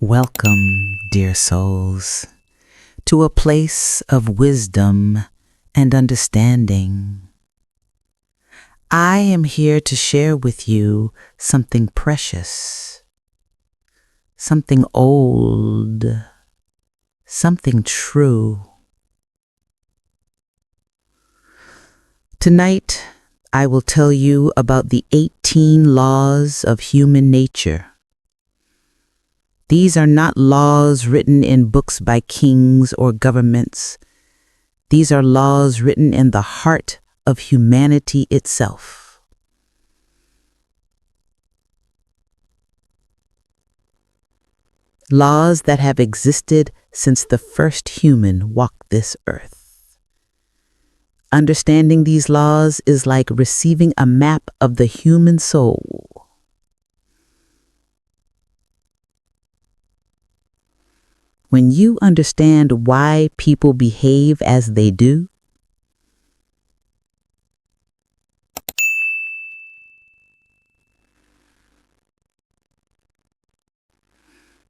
Welcome, dear souls, to a place of wisdom and understanding. I am here to share with you something precious, something old, something true. Tonight, I will tell you about the 18 laws of human nature. These are not laws written in books by kings or governments. These are laws written in the heart of humanity itself. Laws that have existed since the first human walked this earth. Understanding these laws is like receiving a map of the human soul. When you understand why people behave as they do,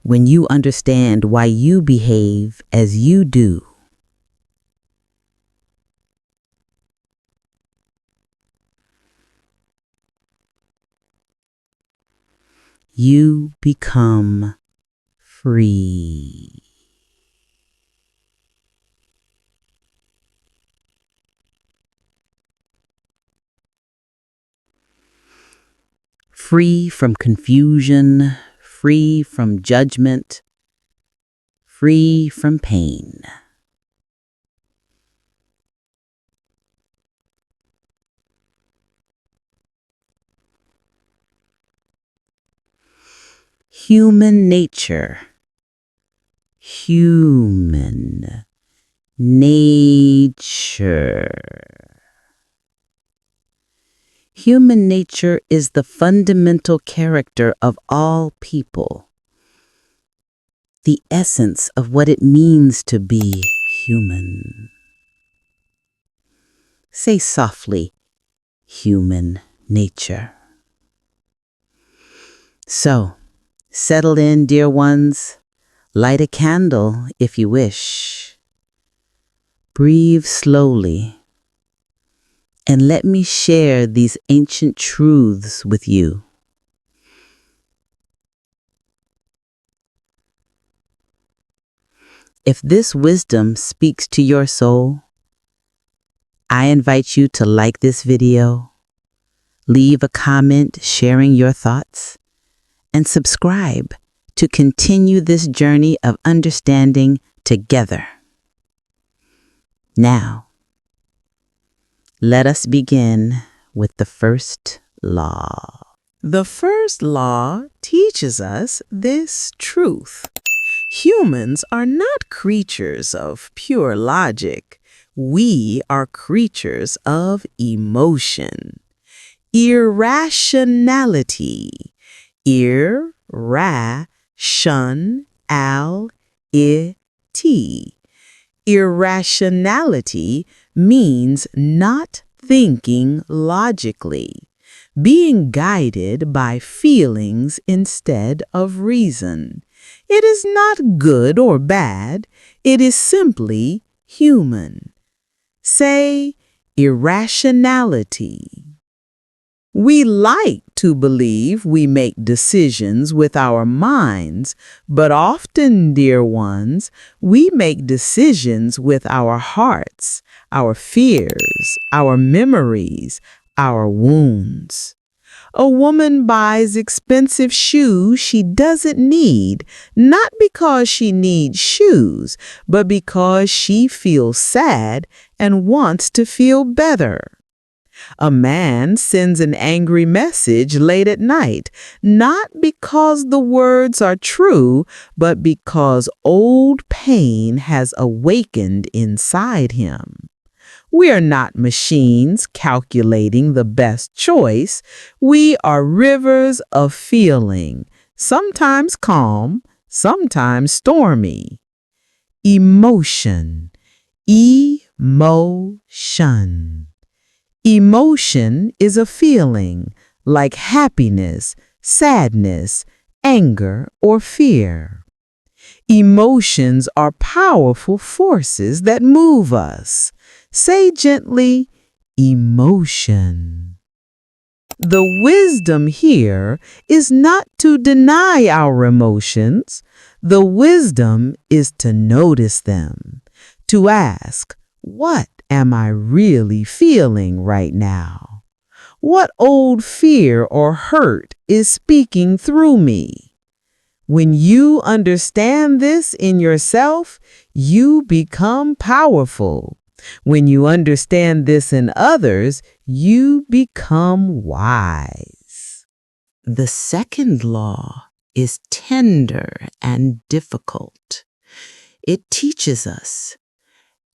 when you understand why you behave as you do, you become free. Free from confusion, free from judgment, free from pain. Human nature. Human nature. Human nature is the fundamental character of all people, the essence of what it means to be human. Say softly, human nature. So, settle in, dear ones. Light a candle if you wish. Breathe slowly. And let me share these ancient truths with you. If this wisdom speaks to your soul, I invite you to like this video, leave a comment sharing your thoughts, and subscribe to continue this journey of understanding together. Now, let us begin with the first law. The first law teaches us this truth. Humans are not creatures of pure logic. We are creatures of emotion. Irrationality. Ir-ra-shun-al-i-t. Irrationality means not thinking logically, being guided by feelings instead of reason. It is not good or bad, it is simply human. Say irrationality. We like to believe we make decisions with our minds, but often, dear ones, we make decisions with our hearts, our fears, our memories, our wounds. A woman buys expensive shoes she doesn't need, not because she needs shoes, but because she feels sad and wants to feel better. A man sends an angry message late at night, not because the words are true, but because old pain has awakened inside him. We are not machines calculating the best choice. We are rivers of feeling, sometimes calm, sometimes stormy. Emotion. Emotion. Emotion is a feeling like happiness, sadness, anger, or fear. Emotions are powerful forces that move us. Say gently, emotion. The wisdom here is not to deny our emotions. The wisdom is to notice them, to ask, what am I really feeling right now? What old fear or hurt is speaking through me? When you understand this in yourself, you become powerful. When you understand this in others, you become wise. The second law is tender and difficult. It teaches us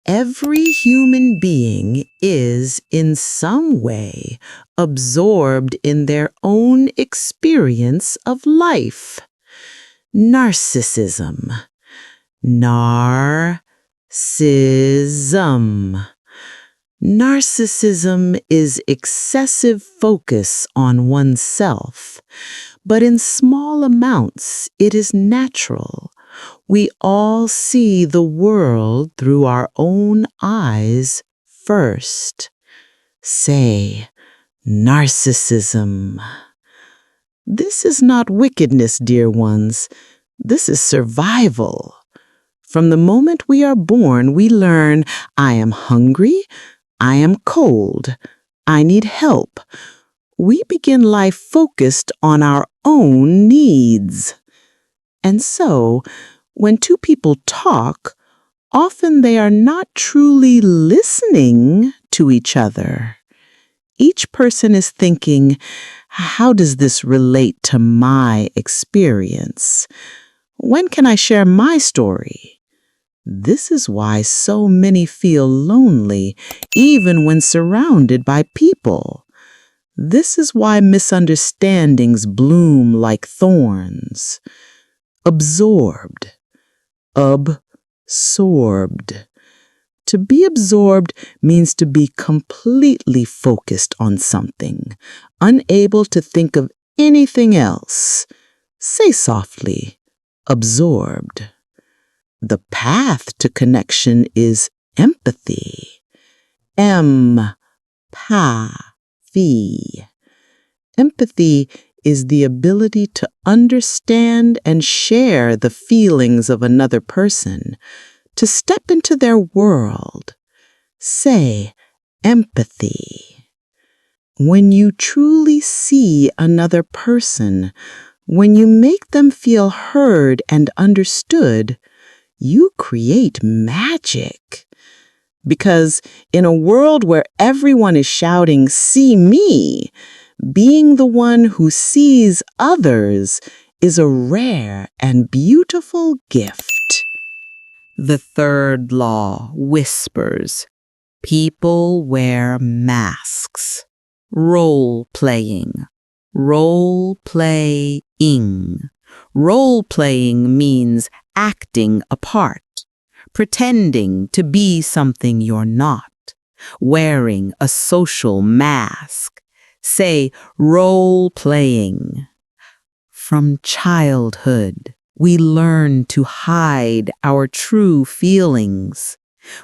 every human being is in some way absorbed in their own experience of life. Narcissism. Narcissism. Narcissism is excessive focus on oneself, but in small amounts it is natural. We all see the world through our own eyes first. Say, narcissism. This is not wickedness, dear ones. This is survival. From the moment we are born, we learn, I am hungry, I am cold, I need help. We begin life focused on our own needs. And so, when two people talk, often they are not truly listening to each other. Each person is thinking, how does this relate to my experience? When can I share my story? This is why so many feel lonely, even when surrounded by people. This is why misunderstandings bloom like thorns. Absorbed. Absorbed. To be absorbed means to be completely focused on something, unable to think of anything else. Say softly, absorbed. The path to connection is empathy. Empathy. Empathy is the ability to understand and share the feelings of another person, to step into their world. Say, empathy. When you truly see another person, when you make them feel heard and understood, you create magic. Because in a world where everyone is shouting, see me, being the one who sees others is a rare and beautiful gift. The third law whispers, people wear masks. Role-playing. Role-playing. Role-playing means acting a part, pretending to be something you're not, wearing a social mask. Say, role-playing. From childhood, we learn to hide our true feelings.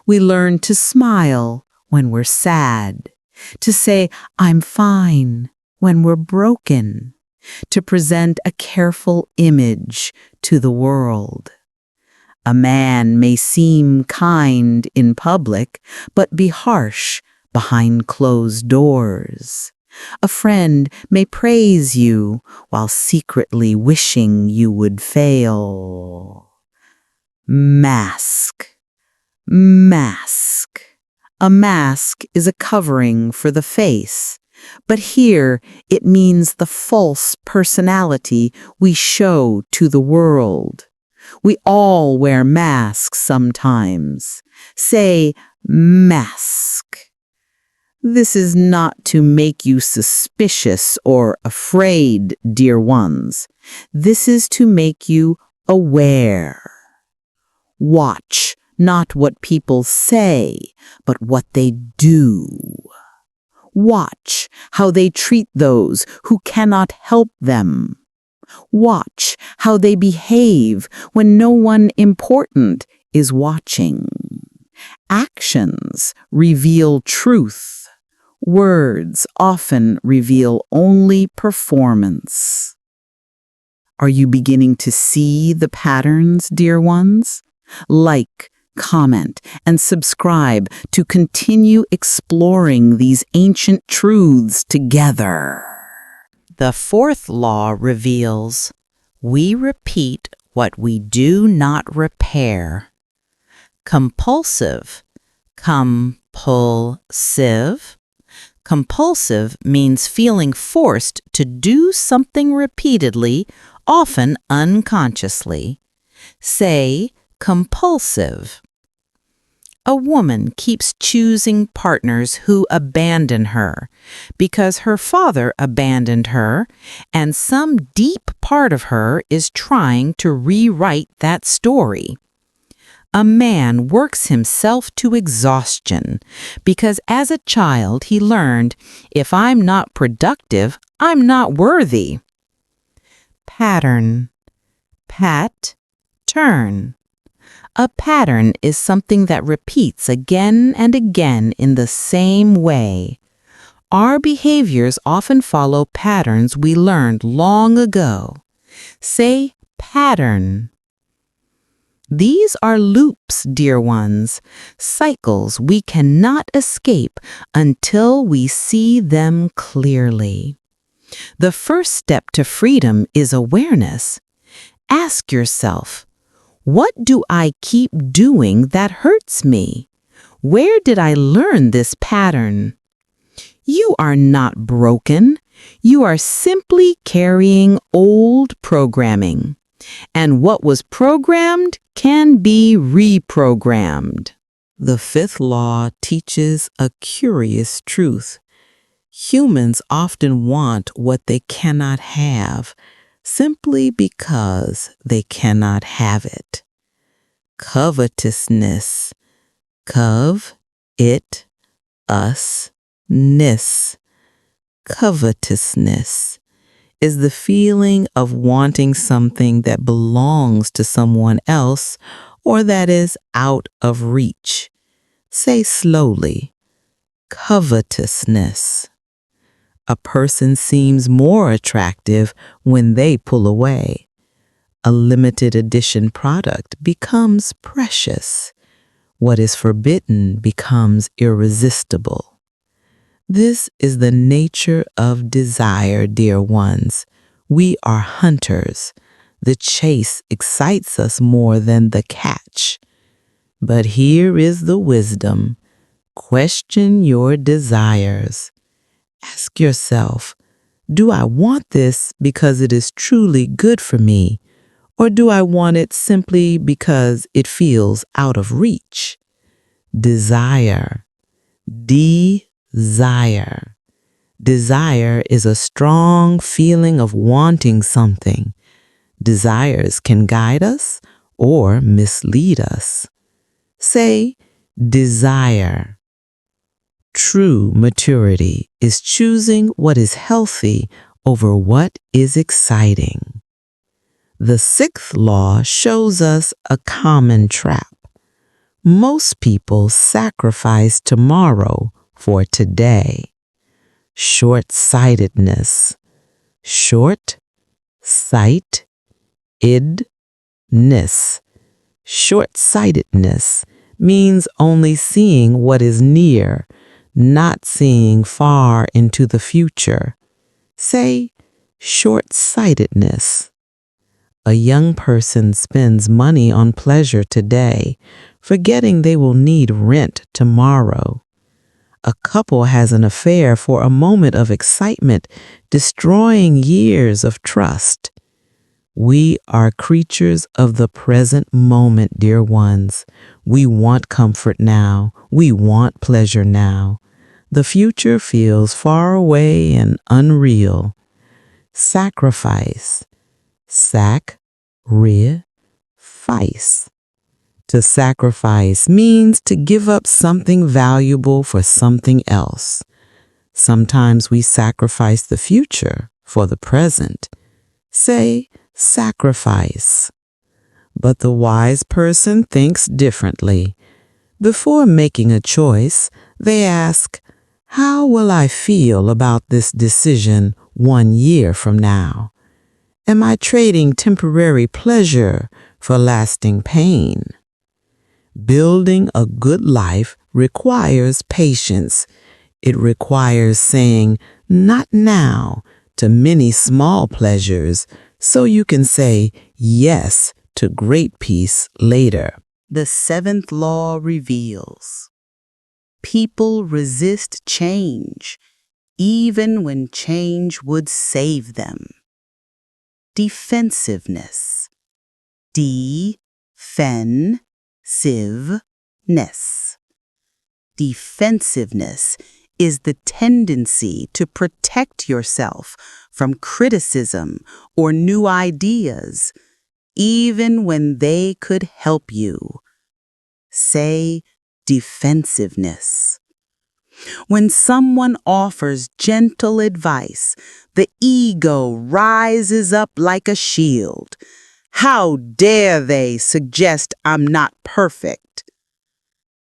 We learn to smile when we're sad, to say, I'm fine, when we're broken, to present a careful image to the world. A man may seem kind in public, but be harsh behind closed doors. A friend may praise you while secretly wishing you would fail. Mask. Mask. A mask is a covering for the face, but here it means the false personality we show to the world. We all wear masks sometimes. Say, mask. This is not to make you suspicious or afraid, dear ones. This is to make you aware. Watch not what people say, but what they do. Watch how they treat those who cannot help them. Watch how they behave when no one important is watching. Actions reveal truth. Words often reveal only performance. Are you beginning to see the patterns, dear ones? Like, comment, and subscribe to continue exploring these ancient truths together. The fourth law reveals we repeat what we do not repair. Compulsive, compulsive. Compulsive means feeling forced to do something repeatedly, often unconsciously. Say compulsive. A woman keeps choosing partners who abandon her because her father abandoned her, and some deep part of her is trying to rewrite that story. A man works himself to exhaustion because as a child he learned, if I'm not productive, I'm not worthy. Pattern. Pat, turn. A pattern is something that repeats again and again in the same way. Our behaviors often follow patterns we learned long ago. Say pattern. These are loops, dear ones, cycles we cannot escape until we see them clearly. The first step to freedom is awareness. Ask yourself, what do I keep doing that hurts me? Where did I learn this pattern? You are not broken. You are simply carrying old programming. And what was programmed can be reprogrammed. The fifth law teaches a curious truth. Humans often want what they cannot have, simply because they cannot have it. Covetousness. Cov, it, us, ness. Covetousness is the feeling of wanting something that belongs to someone else or that is out of reach. Say slowly, covetousness. A person seems more attractive when they pull away. A limited edition product becomes precious. What is forbidden becomes irresistible. This is the nature of desire, dear ones. We are hunters. The chase excites us more than the catch. But here is the wisdom. Question your desires. Ask yourself, do I want this because it is truly good for me, or do I want it simply because it feels out of reach? Desire. Desire. Desire is a strong feeling of wanting something. Desires can guide us or mislead us. Say, desire. True maturity is choosing what is healthy over what is exciting. The sixth law shows us a common trap. Most people sacrifice tomorrow for today. Short-sightedness. Short, sight, idness. Short-sightedness means only seeing what is near, not seeing far into the future. Say, short-sightedness. A young person spends money on pleasure today, forgetting they will need rent tomorrow. A couple has an affair for a moment of excitement, destroying years of trust. We are creatures of the present moment, dear ones. We want comfort now. We want pleasure now. The future feels far away and unreal. Sacrifice. Sacrifice. To sacrifice means to give up something valuable for something else. Sometimes we sacrifice the future for the present. say sacrifice. But the wise person thinks differently. Before making a choice, they ask, how will I feel about this decision 1 year from now? Am I trading temporary pleasure for lasting pain? Building a good life requires patience. It requires saying, not now, to many small pleasures, so you can say yes to great peace later. The seventh law reveals people resist change, even when change would save them. Defensiveness. Defensiveness. Defensiveness is the tendency to protect yourself from criticism or new ideas, even when they could help you. Say defensiveness. When someone offers gentle advice, the ego rises up like a shield. How dare they suggest I'm not perfect?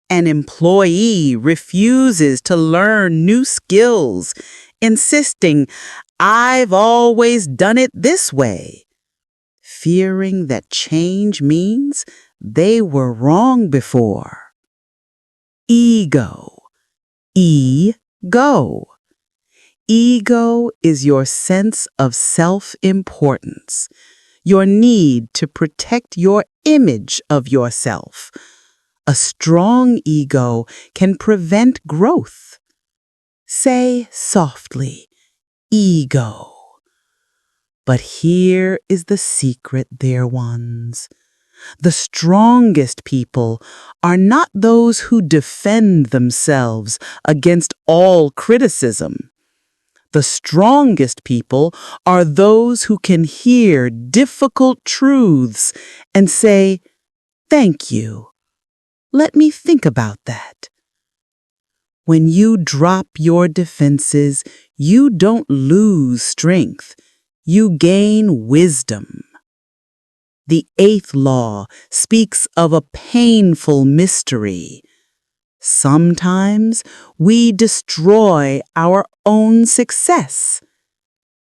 An employee refuses to learn new skills, insisting, I've always done it this way, fearing that change means they were wrong before. Ego. Ego. Ego is your sense of self-importance, your need to protect your image of yourself. A strong ego can prevent growth. Say softly, ego. But here is the secret, dear ones. The strongest people are not those who defend themselves against all criticism. The strongest people are those who can hear difficult truths and say, thank you. Let me think about that. When you drop your defenses, you don't lose strength. You gain wisdom. The eighth law speaks of a painful mystery. Sometimes we destroy our own success.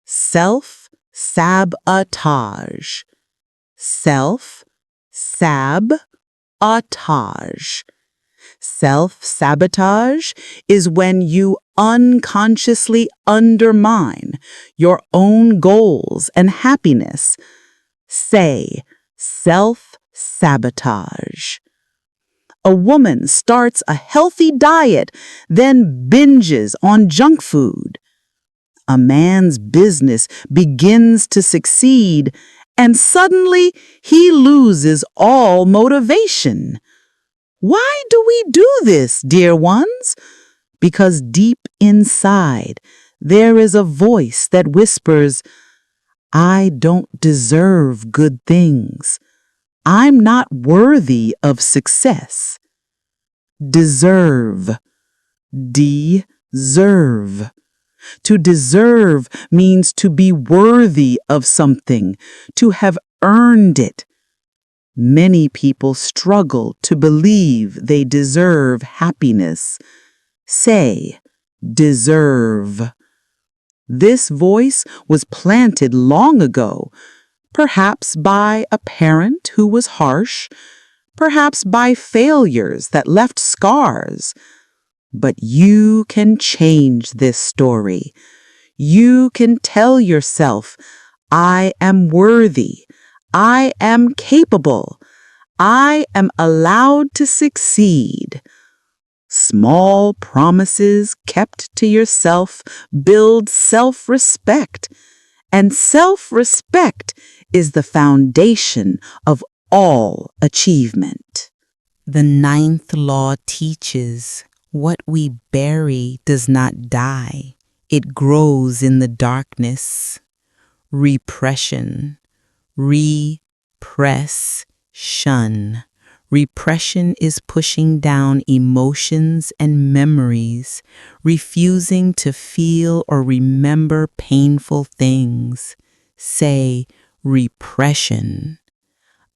Self-sabotage. Self-sabotage. Self-sabotage is when you unconsciously undermine your own goals and happiness. Say, self-sabotage. A woman starts a healthy diet, then binges on junk food. A man's business begins to succeed, and suddenly he loses all motivation. Why do we do this, dear ones? Because deep inside, there is a voice that whispers, I don't deserve good things. I'm not worthy of success. Deserve. Deserve. To deserve means to be worthy of something, to have earned it. Many people struggle to believe they deserve happiness. Say, deserve. This voice was planted long ago, perhaps by a parent who was harsh, perhaps by failures that left scars. But you can change this story. You can tell yourself, I am worthy. I am capable. I am allowed to succeed. Small promises kept to yourself build self-respect, and self-respect is the foundation of all achievement. The ninth law teaches what we bury does not die. It grows in the darkness. Repression. Repression. Repression is pushing down emotions and memories, refusing to feel or remember painful things. Say, repression.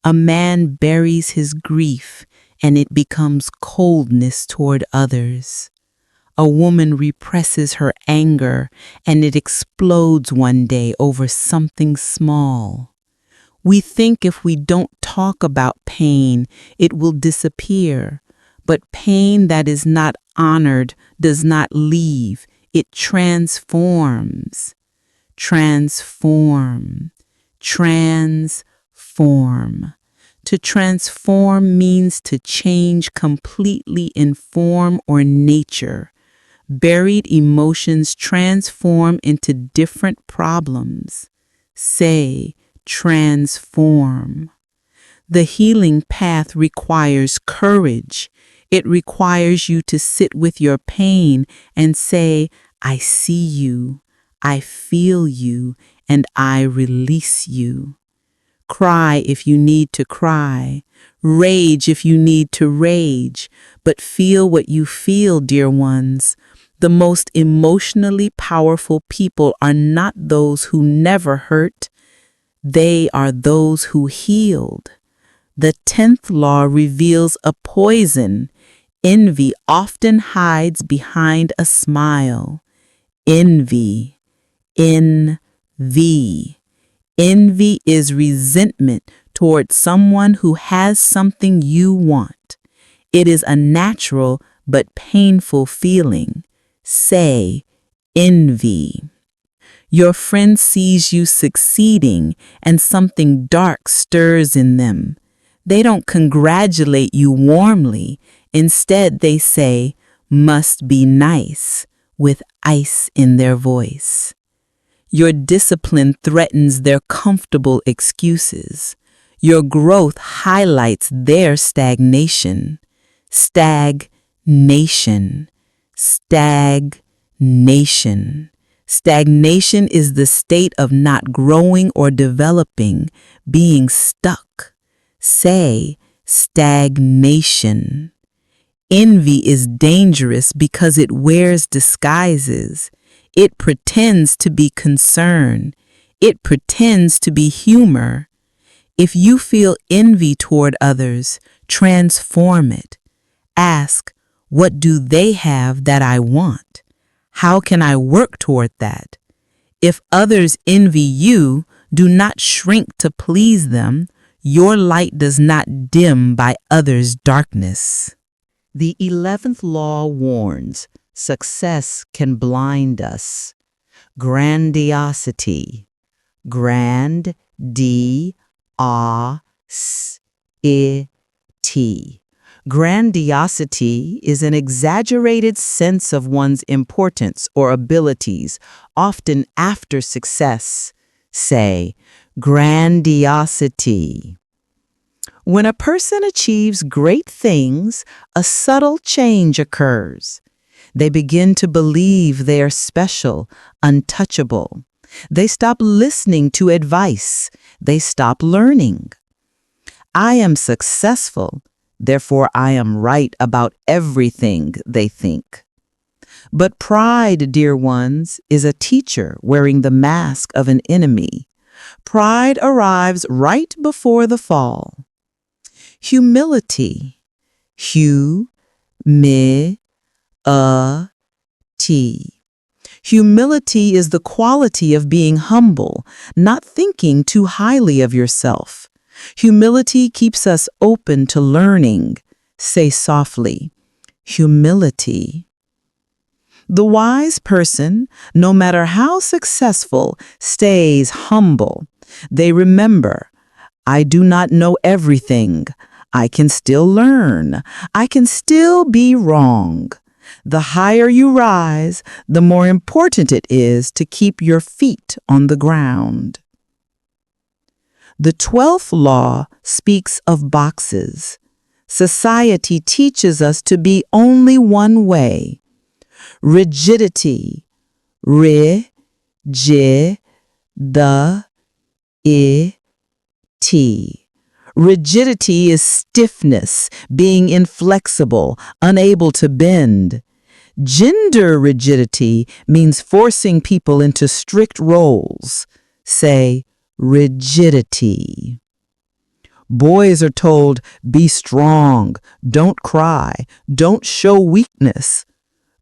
A man buries his grief and it becomes coldness toward others. A woman represses her anger and it explodes one day over something small. We think if we don't talk about pain, it will disappear. But pain that is not honored does not leave. It transforms. Transform. Transform. To transform means to change completely in form or nature. Buried emotions transform into different problems. Say, transform. The healing path requires courage. It requires you to sit with your pain and say, I see you, I feel you, and I release you. Cry if you need to cry. Rage if you need to rage. But feel what you feel, dear ones. The most emotionally powerful people are not those who never hurt. They are those who healed. The 10th law reveals a poison. Envy often hides behind a smile. Envy. Envy. Envy is resentment toward someone who has something you want. It is a natural but painful feeling. Say, envy. Your friend sees you succeeding and something dark stirs in them. They don't congratulate you warmly. Instead, they say, must be nice, with ice in their voice. Your discipline threatens their comfortable excuses. Your growth highlights their stagnation. Stagnation. Stagnation. Stagnation is the state of not growing or developing, being stuck. Say, stagnation. Envy is dangerous because it wears disguises. It pretends to be concern. It pretends to be humor. If you feel envy toward others, transform it. Ask, what do they have that I want? How can I work toward that? If others envy you, do not shrink to please them. Your light does not dim by others' darkness. The 11th law warns, success can blind us. Grandiosity. Grandiosity. Grandiosity is an exaggerated sense of one's importance or abilities, often after success. Say, grandiosity. When a person achieves great things, a subtle change occurs. They begin to believe they are special, untouchable. They stop listening to advice. They stop learning. I am successful, therefore I am right about everything, they think. But pride, dear ones, is a teacher wearing the mask of an enemy. Pride arrives right before the fall. Humility. Humility. Humility is the quality of being humble, not thinking too highly of yourself. Humility keeps us open to learning. Say softly, humility. The wise person, no matter how successful, stays humble. They remember, I do not know everything. I can still learn. I can still be wrong. The higher you rise, the more important it is to keep your feet on the ground. The 12th law speaks of boxes. Society teaches us to be only one way. Rigidity. Rigidity is stiffness, being inflexible, unable to bend. Gender rigidity means forcing people into strict roles. Say, rigidity. Boys are told, be strong, don't cry, don't show weakness.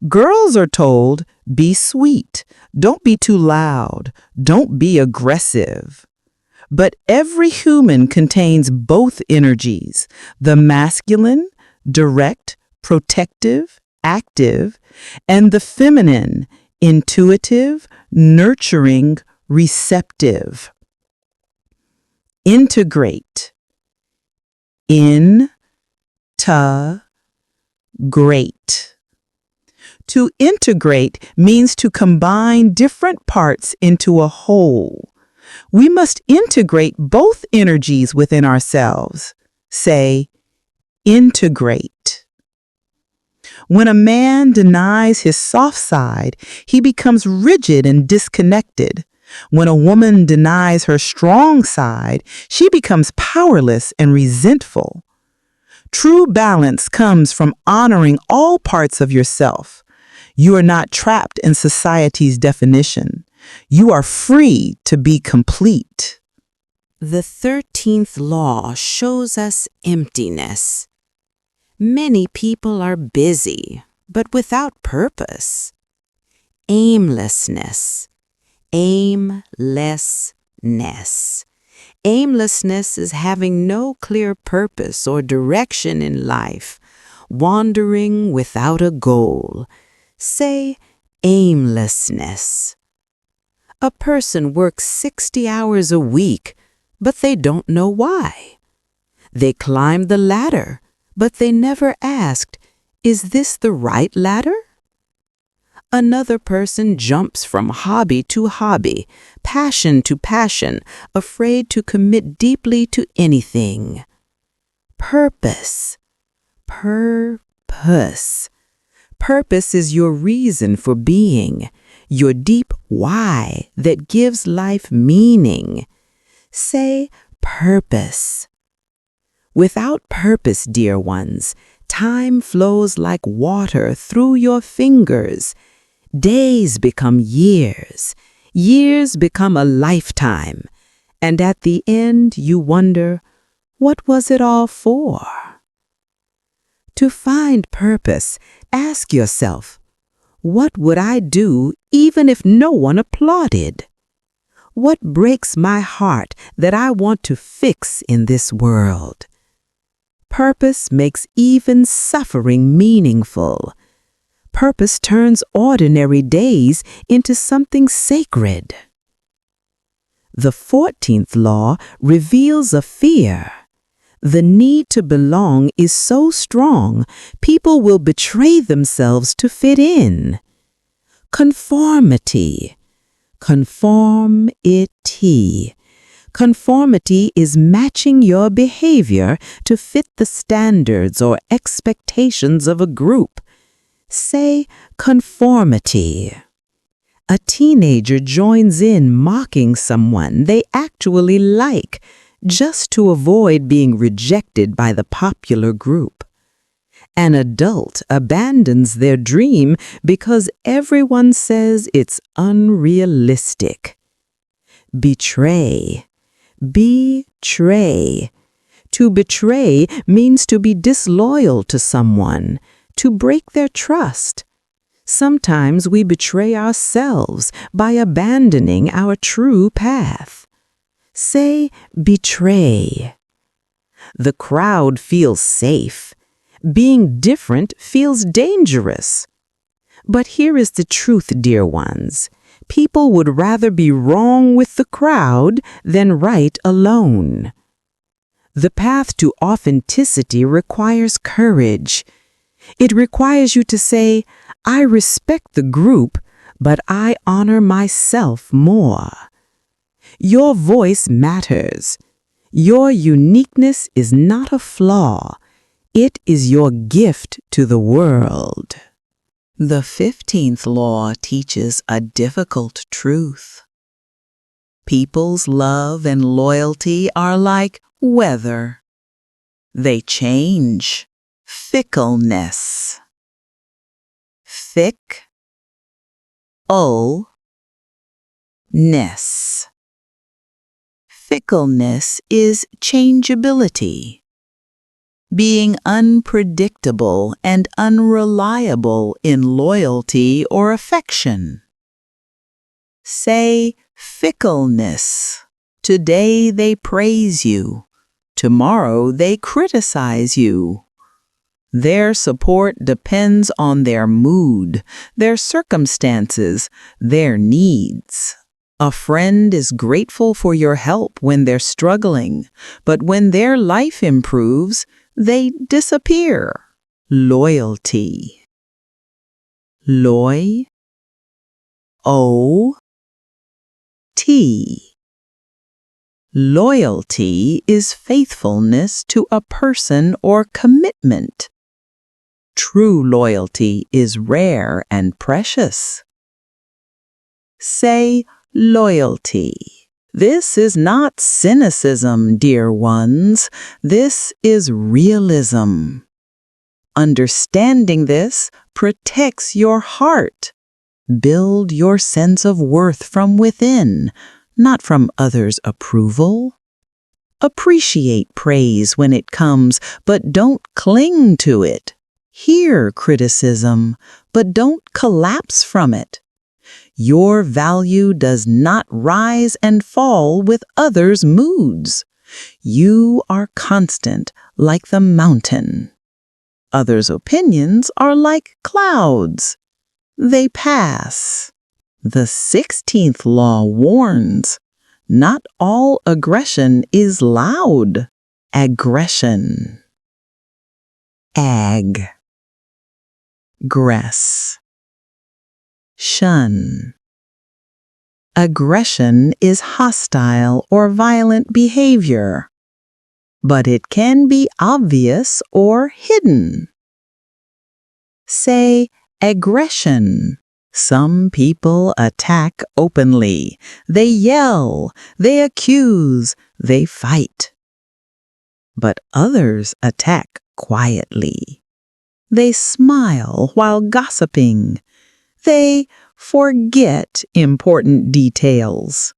Girls are told, be sweet, don't be too loud, don't be aggressive. But every human contains both energies, the masculine, direct, protective, active, and the feminine, intuitive, nurturing, receptive. Integrate. Great. To integrate means to combine different parts into a whole. We must integrate both energies within ourselves. Say, integrate. When a man denies his soft side, he becomes rigid and disconnected. When a woman denies her strong side, she becomes powerless and resentful. True balance comes from honoring all parts of yourself. You are not trapped in society's definition. You are free to be complete. The 13th law shows us emptiness. Many people are busy, but without purpose. Aimlessness. Aimlessness. Aimlessness is having no clear purpose or direction in life, wandering without a goal. Say aimlessness. A person works 60 hours a week, but they don't know why. They climbed the ladder, but they never asked, is this the right ladder? Another person jumps from hobby to hobby, passion to passion, afraid to commit deeply to anything. Purpose. Purpose. Purpose is your reason for being, your deep why that gives life meaning. Say purpose. Without purpose, dear ones, time flows like water through your fingers. Days become years, years become a lifetime, and at the end you wonder, what was it all for? To find purpose, ask yourself, what would I do even if no one applauded? What breaks my heart that I want to fix in this world? Purpose makes even suffering meaningful. Purpose turns ordinary days into something sacred. The 14th law reveals a fear. The need to belong is so strong, people will betray themselves to fit in. Conformity. Conformity. Conformity is matching your behavior to fit the standards or expectations of a group. Say conformity. A teenager joins in mocking someone they actually like, just to avoid being rejected by the popular group. An adult abandons their dream because everyone says it's unrealistic. Betray. Betray. To betray means to be disloyal to someone, to break their trust. Sometimes we betray ourselves by abandoning our true path. Say betray. The crowd feels safe. Being different feels dangerous. But here is the truth, dear ones. People would rather be wrong with the crowd than right alone. The path to authenticity requires courage. It requires you to say, I respect the group, but I honor myself more. Your voice matters. Your uniqueness is not a flaw. It is your gift to the world. The 15th law teaches a difficult truth. People's love and loyalty are like weather. They change. Fickleness. Fick-ul-ness. Fickleness is changeability, being unpredictable and unreliable in loyalty or affection. Say fickleness. Today they praise you. Tomorrow they criticize you. Their support depends on their mood, their circumstances, their needs. A friend is grateful for your help when they're struggling, but when their life improves, they disappear. Loyalty. Loy. O. T. Loyalty is faithfulness to a person or commitment. True loyalty is rare and precious. Say loyalty. This is not cynicism, dear ones. This is realism. Understanding this protects your heart. Build your sense of worth from within, not from others' approval. Appreciate praise when it comes, but don't cling to it. Hear criticism, but don't collapse from it. Your value does not rise and fall with others' moods. You are constant like the mountain. Others' opinions are like clouds. They pass. The 16th law warns, not all aggression is loud. Aggression. Ag. Gress. Shun. Aggression is hostile or violent behavior, but it can be obvious or hidden. Say aggression. Some people attack openly. They yell, they accuse, they fight. But others attack quietly. They smile while gossiping. They forget important details.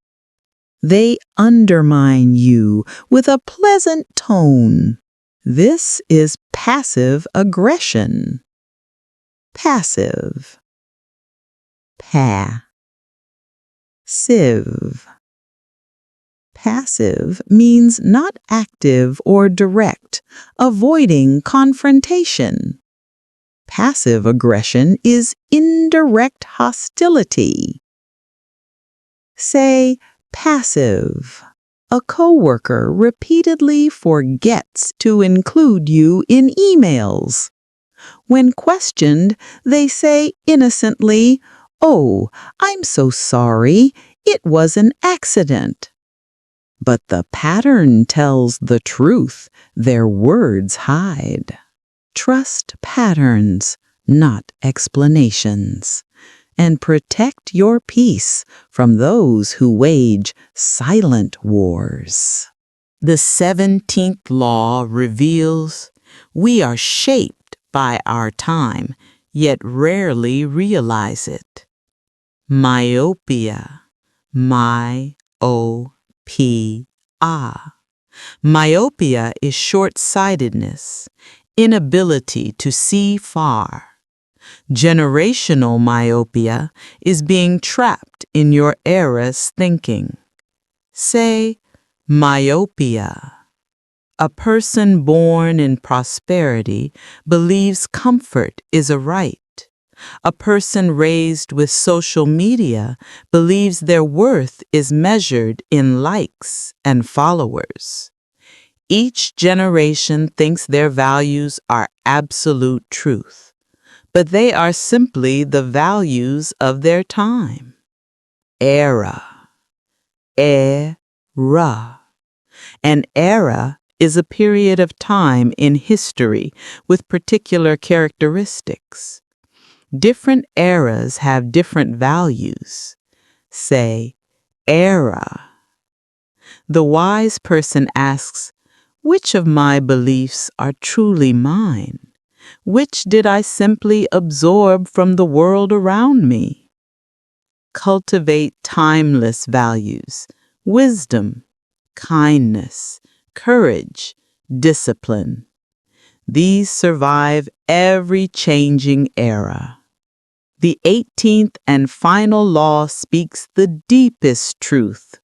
They undermine you with a pleasant tone. This is passive aggression. Passive. Sieve. Passive means not active or direct, avoiding confrontation. Passive aggression is indirect hostility. Say passive. A coworker repeatedly forgets to include you in emails. When questioned, they say innocently, "Oh, I'm so sorry. It was an accident." But the pattern tells the truth their words hide. Trust patterns, not explanations, and protect your peace from those who wage silent wars. The 17th law reveals we are shaped by our time, yet rarely realize it. Myopia. My-O-P-A. Myopia is short-sightedness, inability to see far. Generational myopia is being trapped in your era's thinking. Say, myopia. A person born in prosperity believes comfort is a right. A person raised with social media believes their worth is measured in likes and followers. Each generation thinks their values are absolute truth, but they are simply the values of their time. Era. Era. An era is a period of time in history with particular characteristics. Different eras have different values. Say, era. The wise person asks, which of my beliefs are truly mine? Which did I simply absorb from the world around me? Cultivate timeless values, wisdom, kindness, courage, discipline. These survive every changing era. The 18th and final law speaks the deepest truth.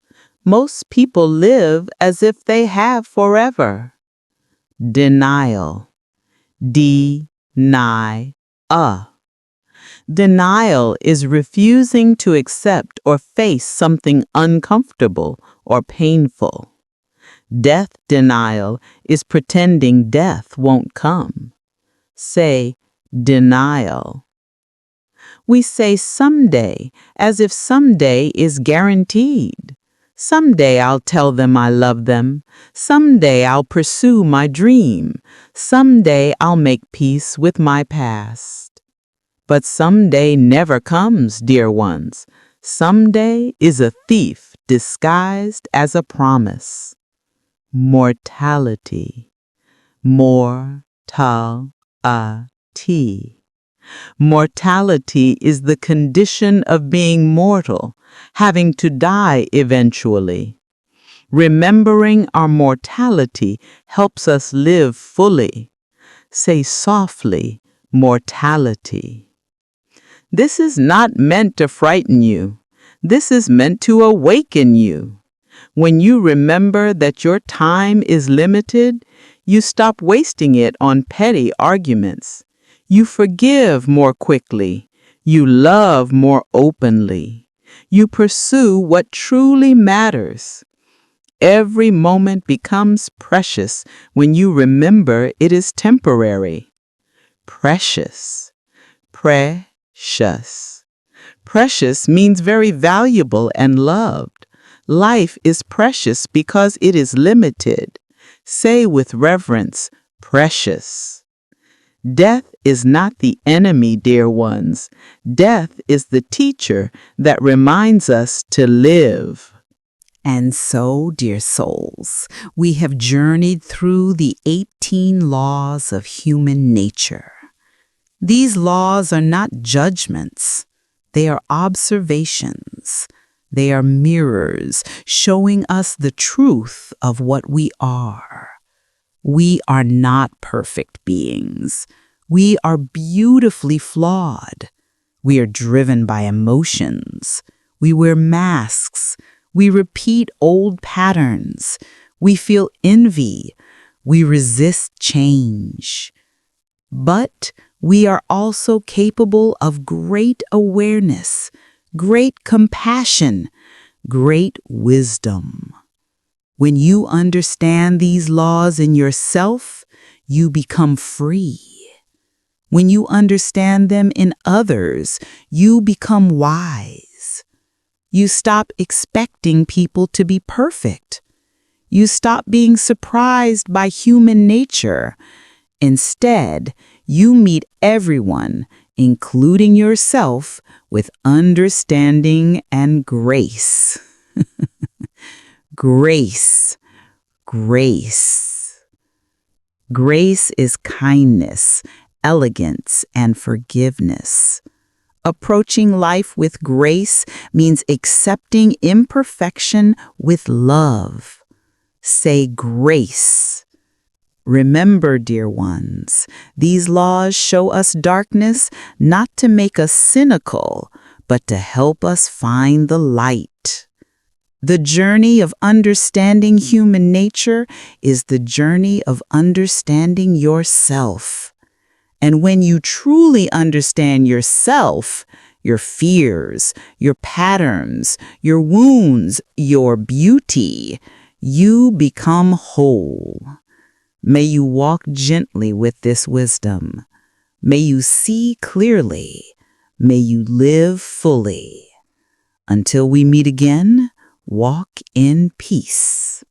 Most people live as if they have forever. Denial. Deny. Denial is refusing to accept or face something uncomfortable or painful. Death denial is pretending death won't come. Say, denial. We say someday, as if someday is guaranteed. Someday I'll tell them I love them. Someday I'll pursue my dream. Someday I'll make peace with my past. But someday never comes, dear ones. Someday is a thief disguised as a promise. Mortality. Mortality. Mortality is the condition of being mortal, having to die eventually. Remembering our mortality helps us live fully. Say softly, mortality. This is not meant to frighten you. This is meant to awaken you. When you remember that your time is limited, you stop wasting it on petty arguments. You forgive more quickly. You love more openly. You pursue what truly matters. Every moment becomes precious when you remember it is temporary. Precious. Precious. Precious means very valuable and loved. Life is precious because it is limited. Say with reverence, precious. Death is not the enemy, dear ones. Death is the teacher that reminds us to live. And so, dear souls, we have journeyed through the 18 laws of human nature. These laws are not judgments. They are observations. They are mirrors showing us the truth of what we are. We are not perfect beings. We are beautifully flawed. We are driven by emotions. We wear masks. We repeat old patterns. We feel envy. We resist change. But we are also capable of great awareness, great compassion, great wisdom. When you understand these laws in yourself, you become free. When you understand them in others, you become wise. You stop expecting people to be perfect. You stop being surprised by human nature. Instead, you meet everyone, including yourself, with understanding and grace. Grace. Grace. Grace is kindness, elegance, and forgiveness. Approaching life with grace means accepting imperfection with love. Say grace. Remember, dear ones, these laws show us darkness not to make us cynical, but to help us find the light. The journey of understanding human nature is the journey of understanding yourself. And when you truly understand yourself, your fears, your patterns, your wounds, your beauty, you become whole. May you walk gently with this wisdom. May you see clearly. May you live fully. Until we meet again, walk in peace.